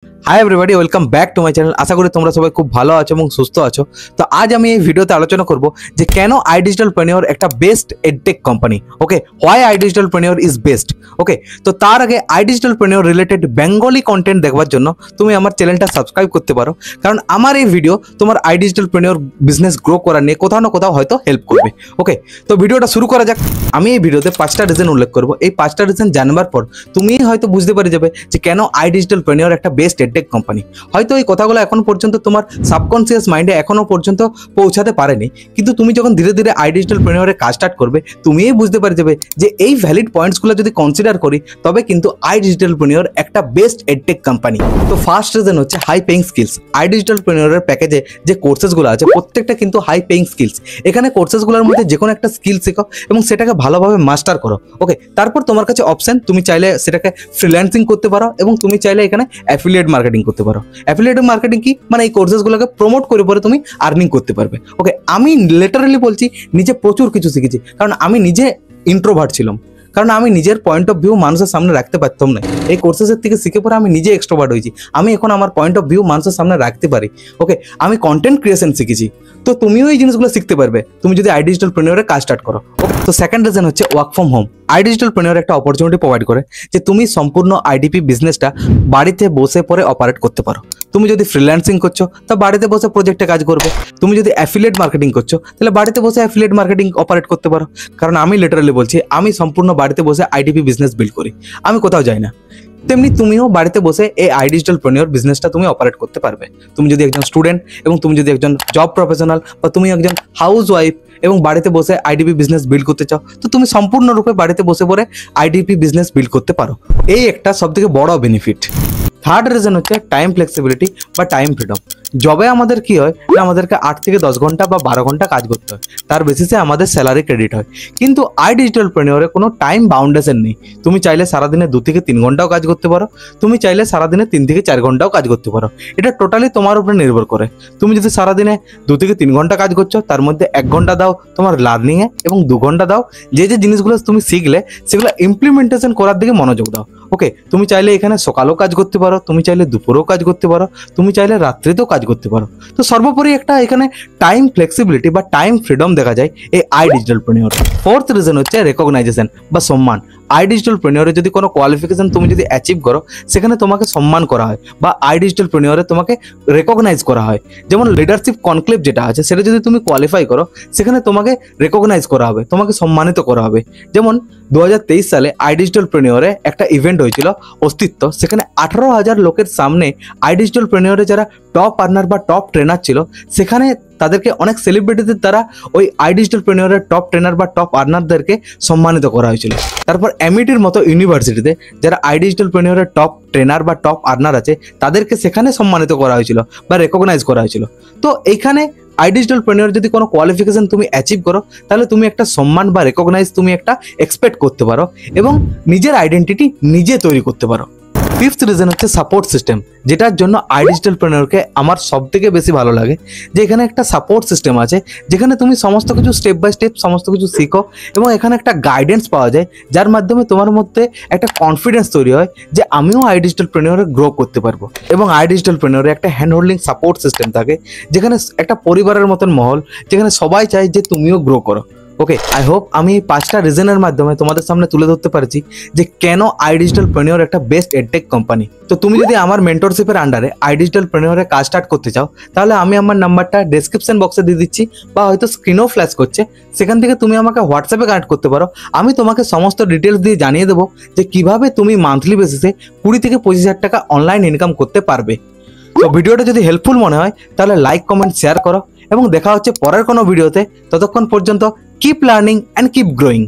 High everybody, welcome back to my channel. আশা করি তোমরা সবাই খুব ভালো আছো এবং সুস্থ আছো। তো আজ আমি এই ভিডিওতে আলোচনা করব যে কেন iDigitalPreneur একটা best edtech company. Okay, why iDigitalPreneur is best. Okay, তো তার আগে iDigitalPreneur রিলেটেড বেঙ্গলি কন্টেন্ট দেখবার জন্য তুমি আমার চ্যানেলটা সাবস্ক্রাইব করতে পারো, কারণ আমার এই ভিডিও তোমার iDigitalPreneur বিজনেস গ্রো করা নিয়ে কোথাও না কোথাও হয়তো হেল্প করবে। ওকে, তো ভিডিওটা শুরু করা যাক। আমি এই ভিডিওতে 5টা রিজন উল্লেখ করব। এই 5টা রিজন জানবার পর তুমি হয়তো বুঝতে পেরে যাবে যে কেন iDigitalPreneur একটা বেস্ট এডটেক কোম্পানি। হয়তো এই কথাগুলো এখন পর্যন্ত তোমার সাবকনসিয়াস মাইন্ডে এখনো পর্যন্ত পৌঁছাতে পারেনি, কিন্তু তুমি যখন ধীরে ধীরে iDigitalPreneur কাজ স্টার্ট করবে তুমিই বুঝতে পারে যাবে যে এই ভ্যালিড পয়েন্টসগুলো যদি কনসিডার করি তবে কিন্তু iDigitalPreneur একটা বেস্ট এডটেক কোম্পানি। তো ফার্স্ট রিজন হচ্ছে হাই পেইং স্কিলস। iDigitalPreneur প্যাকেজে যে কোর্সেসগুলো আছে প্রত্যেকটা কিন্তু হাই পেইং স্কিলস। এখানে কোর্সেসগুলোর মধ্যে যে কোনো একটা স্কিল শেখো এবং সেটাকে ভালোভাবে মাস্টার করো। ওকে, তারপর তোমার কাছে অপশন, তুমি চাইলে সেটাকে ফ্রিল্যান্সিং করতে পারো এবং তুমি চাইলে এখানে অ্যাফিলিয়েট মার্কেটিং করতে পারো। অ্যাফিলিয়েট মার্কেটিং কি মানে এই কোর্সেসগুলোকে প্রমোট করে পরে তুমি আর্নিং করতে পারবে। ওকে, আমি লিটারালি বলছি নিজে প্রচুর কিছু শিখেছি, কারণ আমি নিজে ইন্ট্রোভার্ট ছিলাম, কারণ আমি নিজের পয়েন্ট অফ ভিউ মানুষের সামনে রাখতে পারতাম না। এই কোর্সেসের থেকে শিখে পরে আমি নিজে এক্সট্রোভার্ট হয়েছি। আমি এখন আমার পয়েন্ট অফ ভিউ মানুষের সামনে রাখতে পারি। ওকে, আমি কন্টেন্ট ক্রিয়েশন শিখেছি। তো তুমিও এই জিনিসগুলো শিখতে পারবে তুমি যদি iDigitalPreneur কাজ স্টার্ট করো। ওকে, তো সেকেন্ড রিজন হচ্ছে ওয়ার্ক ফ্রম হোম। iDigitalPreneur একটা অপরচুনিটি প্রোভাইড করে যে তুমি সম্পূর্ণ আইডিপি বিজনেসটা বাড়িতে বসে পরে অপারেট করতে পারো। তুমি যদি ফ্রিল্যান্সিং করছো তা বাড়িতে বসে প্রজেক্টে কাজ করবে। তুমি যদি অ্যাফিলিয়েট মার্কেটিং করছো তাহলে বাড়িতে বসে অ্যাফিলিয়েট মার্কেটিং অপারেট করতে পারো। কারণ আমি লিটারালি বলছি আমি সম্পূর্ণ বাড়িতে বসে আইডিপি বিজনেস বিল্ড করি, আমি কোথাও যাই না। তেমনি তুমিও বাড়িতে বসে এই iDigitalPreneur বিজনেসটা তুমি অপারেট করতে পারবে। তুমি যদি একজন স্টুডেন্ট এবং তুমি যদি একজন জব প্রফেশনাল বা তুমি একজন হাউস ওয়াইফ এবং বাড়িতে বসে আইডিপি বিজনেস বিল্ড করতে চাও, তো তুমি সম্পূর্ণরূপে বাড়িতে বসে পরে আইডিপি বিজনেস বিল্ড করতে পারো। এই একটা সবথেকে বড় বেনিফিট। থার্ড রিজন হচ্ছে টাইম ফ্লেক্সিবিলিটি বা টাইম ফ্রিডম। জবে আমাদের কি হয় না, আমাদেরকে 8 থেকে 10 ঘন্টা বা 12 ঘন্টা কাজ করতে হয়, তার বেসিসে আমাদের স্যালারি ক্রেডিট হয়। কিন্তু iDigitalPreneur কোনো টাইম বাউন্ডেশন নেই। তুমি চাইলে সারাদিনে 2 থেকে 3 ঘন্টাও কাজ করতে পারো, তুমি চাইলে সারাদিনে 3 থেকে 4 ঘন্টাও কাজ করতে পারো। এটা টোটালি তোমার উপরে নির্ভর করে। তুমি যদি সারাদিনে 2 থেকে 3 ঘন্টা কাজ করছো, তার মধ্যে 1 ঘন্টা দাও তোমার লার্নিংয়ে এবং 2 ঘন্টা দাও যে যে জিনিসগুলো তুমি শিখলে সেগুলো ইমপ্লিমেন্টেশন করার দিকে মনোযোগ দাও। ওকে, তুমি চাইলে এখানে সকালেও কাজ করতে পারো, তুমি চাইলে দুপুরেও কাজ করতে পারো, তুমি চাইলে রাত্রিতেও কাজ করতে পারো। তো সর্বোপরি একটা এখানে টাইম ফ্লেক্সিবিলিটি বা টাইম ফ্রিডম দেখা যায় এই iDigitalPreneur। ফোর্থ রিজন হচ্ছে রেকগনাইজেশন বা সম্মান। iDigitalPreneur যদি কোনো কোয়ালিফিকেশন তুমি যদি অ্যাচিভ করো সেখানে তোমাকে সম্মান করা হয় বা iDigitalPreneur তোমাকে রেকগনাইজ করা হয়। যেমন লিডারশিপ কনক্লেভ যেটা আছে সেটা যদি তুমি কোয়ালিফাই করো সেখানে তোমাকে রেকগনাইজ করা হবে, তোমাকে সম্মানিত করা হবে। যেমন 2023 সালে iDigitalPreneur একটা ইভেন্ট হয়েছিল অস্তিত্ব, সেখানে 18,000 লোকের সামনে iDigitalPreneur যারা টপ আর্নার বা টপ ট্রেনার ছিল সেখানে তাদেরকে অনেক সেলিব্রিটিদের দ্বারা ওই iDigitalPreneur টপ ট্রেনার বা টপ আর্নারদেরকে সম্মানিত করা হয়েছিল। তারপর এমইটির মতো ইউনিভার্সিটিতে যারা iDigitalPreneur টপ ট্রেনার বা টপ আর্নার আছে তাদেরকে সেখানে সম্মানিত করা হয়েছিল বা রেকগনাইজ করা হয়েছিল। তো এইখানে iDigitalPreneur যদি কোনো কোয়ালিফিকেশন তুমি অ্যাচিভ করো তাহলে তুমি একটা সম্মান বা রেকগনাইজ তুমি একটা এক্সপেক্ট করতে পারো এবং নিজের আইডেন্টিটি নিজে তৈরি করতে পারো। ফিফথ রিজন হচ্ছে সাপোর্ট সিস্টেম, যেটার জন্য iDigitalPreneur আমার সব থেকে বেশি ভালো লাগে যে এখানে একটা সাপোর্ট সিস্টেম আছে যেখানে তুমি সমস্ত কিছু স্টেপ বাই স্টেপ সমস্ত কিছু শিখো এবং এখানে একটা গাইডেন্স পাওয়া যায় যার মাধ্যমে তোমার মধ্যে একটা কনফিডেন্স তৈরি হয় যে আমিও iDigitalPreneur গ্রো করতে পারবো। এবং iDigitalPreneur একটা হ্যান্ড হোল্ডিং সাপোর্ট সিস্টেম থাকে যেখানে একটা পরিবারের মতন মহল, যেখানে সবাই চায় যে তুমিও গ্রো করো। ওকে, আই হোপ আমি এই 5টা রিজনের মাধ্যমে তোমাদের সামনে তুলে ধরতে পারছি যে কেন iDigitalPreneur একটা বেস্ট এডটেক কোম্পানি। তো তুমি যদি আমার মেন্টরশিপের আন্ডারে iDigitalPreneur কাজ স্টার্ট করতে চাও তাহলে আমি আমার নাম্বারটা ডেসক্রিপশন বক্সে দিয়ে দিচ্ছি বা হয়তো স্ক্রিনেও ফ্ল্যাশ করছে, সেখান থেকে তুমি আমাকে হোয়াটসঅ্যাপে কানেক্ট করতে পারো। আমি তোমাকে সমস্ত ডিটেলস দিয়ে জানিয়ে দেবো যে কিভাবে তুমি মান্থলি বেসিসে 20 থেকে 25,000 টাকা অনলাইন ইনকাম করতে পারবে। তো ভিডিওটা যদি হেল্পফুল মনে হয় তাহলে লাইক কমেন্ট শেয়ার করো এবং দেখা হচ্ছে পরের কোনো ভিডিওতে। ততক্ষণ পর্যন্ত keep learning and keep growing.